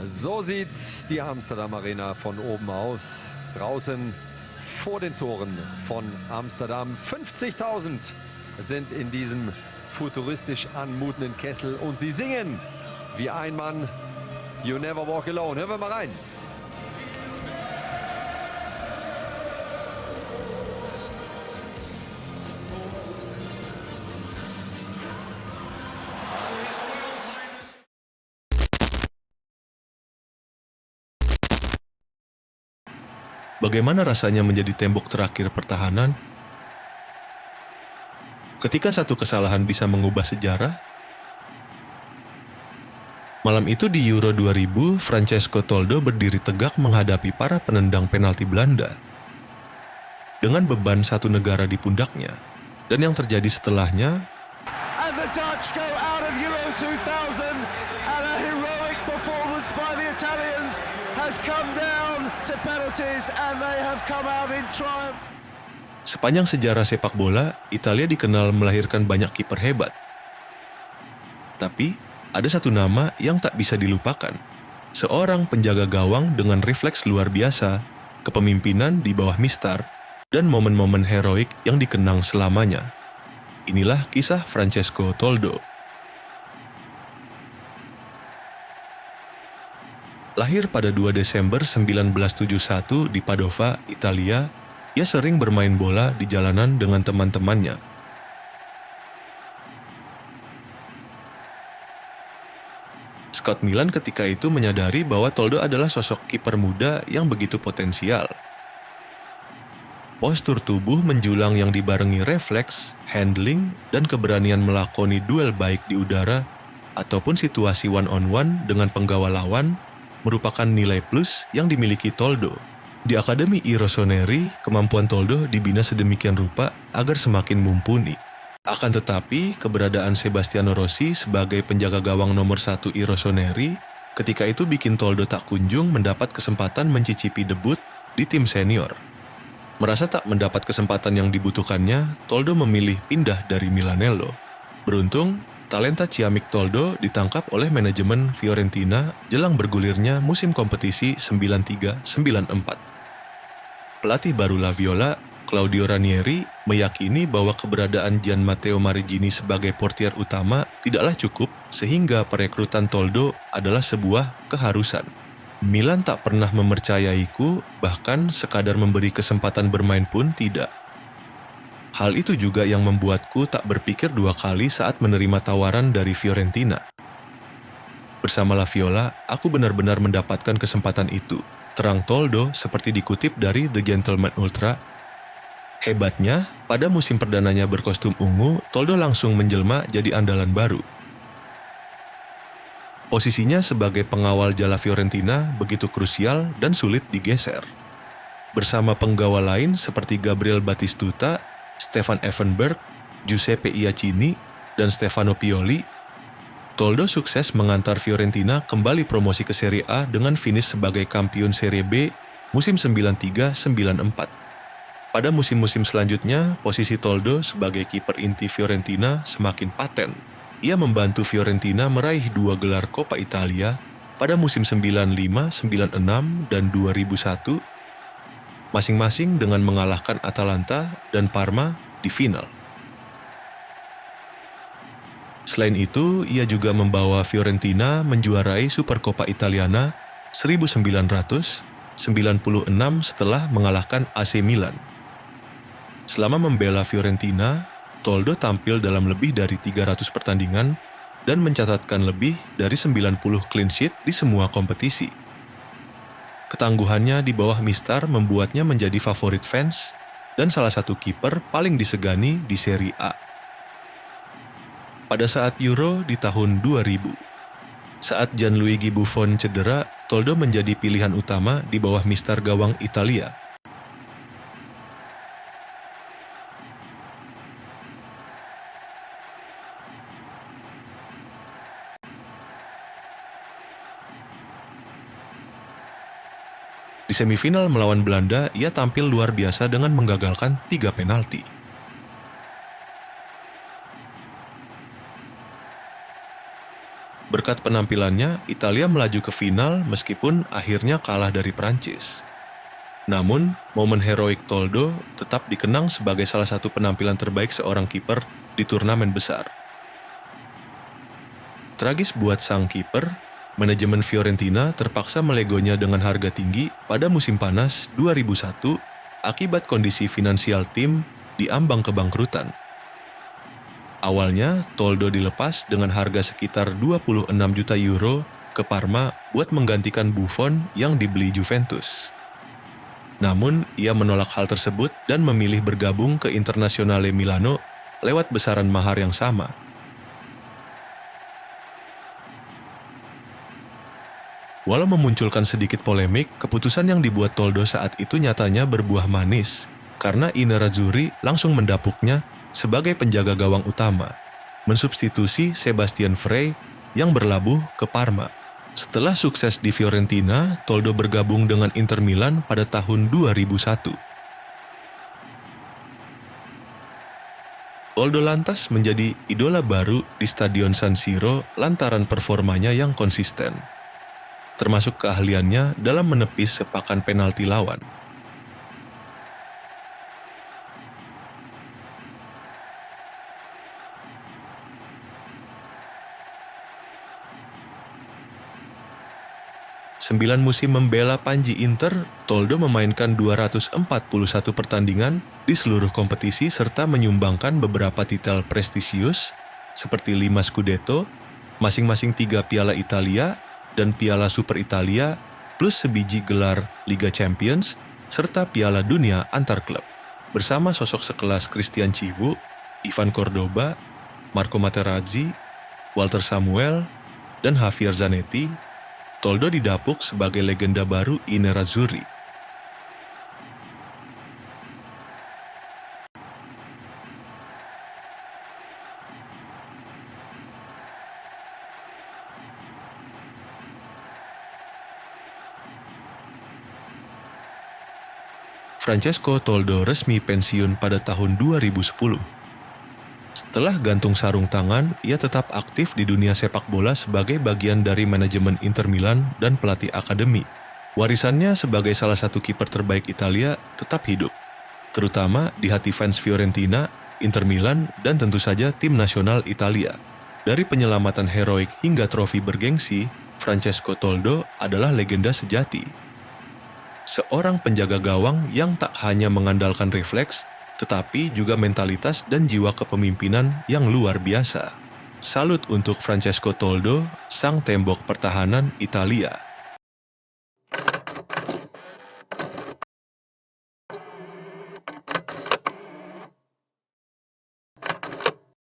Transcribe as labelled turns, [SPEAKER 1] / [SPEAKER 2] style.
[SPEAKER 1] So sieht die Amsterdam Arena von oben aus. Draußen vor den Toren von Amsterdam. 50.000 sind in diesem futuristisch anmutenden Kessel und sie singen wie ein Mann You Never Walk Alone. Hören wir mal rein.
[SPEAKER 2] Bagaimana rasanya menjadi tembok terakhir pertahanan? Ketika satu kesalahan bisa mengubah sejarah? Malam itu di Euro 2000, Francesco Toldo berdiri tegak menghadapi para penendang penalti Belanda. Dengan beban satu negara di pundaknya. Dan yang terjadi setelahnya,
[SPEAKER 3] And the Dutch go out of Euro 2000 and a heroic performance by the Italians has come down to penalties and they have come out in triumph.
[SPEAKER 2] sepanjang sejarah sepak bola, Italia dikenal melahirkan banyak kiper hebat. Tapi, ada satu nama yang tak bisa dilupakan. Seorang penjaga gawang dengan refleks luar biasa, kepemimpinan di bawah mistar, dan momen-momen heroik yang dikenang selamanya. Inilah kisah Francesco Toldo. Lahir pada 2 Desember 1971 di Padova, Italia, ia sering bermain bola di jalanan dengan teman-temannya. Scout Milan ketika itu menyadari bahwa Toldo adalah sosok kiper muda yang begitu potensial. Postur tubuh menjulang yang dibarengi refleks, handling, dan keberanian melakoni duel baik di udara ataupun situasi one-on-one dengan penggawa lawan merupakan nilai plus yang dimiliki Toldo. Di Akademi I Rossoneri, kemampuan Toldo dibina sedemikian rupa agar semakin mumpuni. Akan tetapi, keberadaan Sebastiano Rossi sebagai penjaga gawang nomor 1 I Rossoneri ketika itu bikin Toldo tak kunjung mendapat kesempatan mencicipi debut di tim senior. Merasa tak mendapat kesempatan yang dibutuhkannya, Toldo memilih pindah dari Milanello. Beruntung, talenta ciamik Toldo ditangkap oleh manajemen Fiorentina jelang bergulirnya musim kompetisi 93-94. Pelatih baru La Viola, Claudio Ranieri, meyakini bahwa keberadaan Gian Matteo Marigini sebagai portier utama tidaklah cukup sehingga perekrutan Toldo adalah sebuah keharusan. Milan tak pernah mempercayaiku, bahkan sekadar memberi kesempatan bermain pun tidak. Hal itu juga yang membuatku tak berpikir dua kali saat menerima tawaran dari Fiorentina. Bersama La Viola, aku benar-benar mendapatkan kesempatan itu. Terang Toldo seperti dikutip dari The Gentleman Ultra. Hebatnya, pada musim perdananya berkostum ungu, Toldo langsung menjelma jadi andalan baru. Posisinya sebagai pengawal jala Fiorentina begitu krusial dan sulit digeser. Bersama penggawa lain seperti Gabriel Batistuta, Stefan Effenberg, Giuseppe Iacchini, dan Stefano Pioli, Toldo sukses mengantar Fiorentina kembali promosi ke Serie A dengan finish sebagai kampiun Serie B musim 93-94. Pada musim-musim selanjutnya, posisi Toldo sebagai kiper inti Fiorentina semakin paten. Ia membantu Fiorentina meraih 2 gelar Coppa Italia pada musim 95-96 dan 2001, masing-masing dengan mengalahkan Atalanta dan Parma di final. Selain itu, ia juga membawa Fiorentina menjuarai Supercoppa Italiana 1996 setelah mengalahkan AC Milan. Selama membela Fiorentina, Toldo tampil dalam lebih dari 300 pertandingan dan mencatatkan lebih dari 90 clean sheet di semua kompetisi. Ketangguhannya di bawah mistar membuatnya menjadi favorit fans dan salah satu kiper paling disegani di Serie A. Pada saat Euro di tahun 2000, saat Gianluigi Buffon cedera, Toldo menjadi pilihan utama di bawah mistar gawang Italia. Di semifinal melawan Belanda, ia tampil luar biasa dengan menggagalkan 3 penalti. Berkat Berkat penampilannya, Italia melaju ke final meskipun akhirnya kalah dari Prancis. Namun, momen heroik Toldo tetap dikenang sebagai salah satu penampilan terbaik seorang kiper di turnamen besar. Tragis buat sang kiper, manajemen Fiorentina terpaksa melegonya dengan harga tinggi pada musim panas 2001 akibat kondisi finansial tim di ambang kebangkrutan. Awalnya, Toldo dilepas dengan harga sekitar 26 juta euro ke Parma buat menggantikan Buffon yang dibeli Juventus. Namun, ia menolak hal tersebut dan memilih bergabung ke Internazionale Milano lewat besaran mahar yang sama. Walau memunculkan sedikit polemik, keputusan yang dibuat Toldo saat itu nyatanya berbuah manis, karena I Nerazzurri langsung mendapuknya sebagai penjaga gawang utama, mensubstitusi Sebastian Frey yang berlabuh ke Parma. Setelah sukses di Fiorentina, Toldo bergabung dengan Inter Milan pada tahun 2001. Toldo lantas menjadi idola baru di Stadion San Siro lantaran performanya yang konsisten, termasuk keahliannya dalam menepis sepakan penalti lawan. 9 musim membela Panji Inter, Toldo memainkan 241 pertandingan di seluruh kompetisi serta menyumbangkan beberapa titel prestisius seperti 5 Scudetto, masing-masing 3 Piala Italia dan Piala Super Italia, plus sebiji gelar Liga Champions serta Piala Dunia antar klub. Bersama sosok sekelas Christian Chivu, Ivan Cordoba, Marco Materazzi, Walter Samuel, dan Javier Zanetti, Toldo didapuk sebagai legenda baru I Nerazzurri. Francesco Toldo resmi pensiun pada tahun 2010. Setelah gantung sarung tangan, ia tetap aktif di dunia sepak bola sebagai bagian dari manajemen Inter Milan dan pelatih akademi. Warisannya sebagai salah satu kiper terbaik Italia tetap hidup, terutama di hati fans Fiorentina, Inter Milan, dan tentu saja tim nasional Italia. Dari penyelamatan heroik hingga trofi bergengsi, Francesco Toldo adalah legenda sejati. Seorang penjaga gawang yang tak hanya mengandalkan refleks, tetapi juga mentalitas dan jiwa kepemimpinan yang luar biasa. Salut untuk Francesco Toldo, sang tembok pertahanan Italia.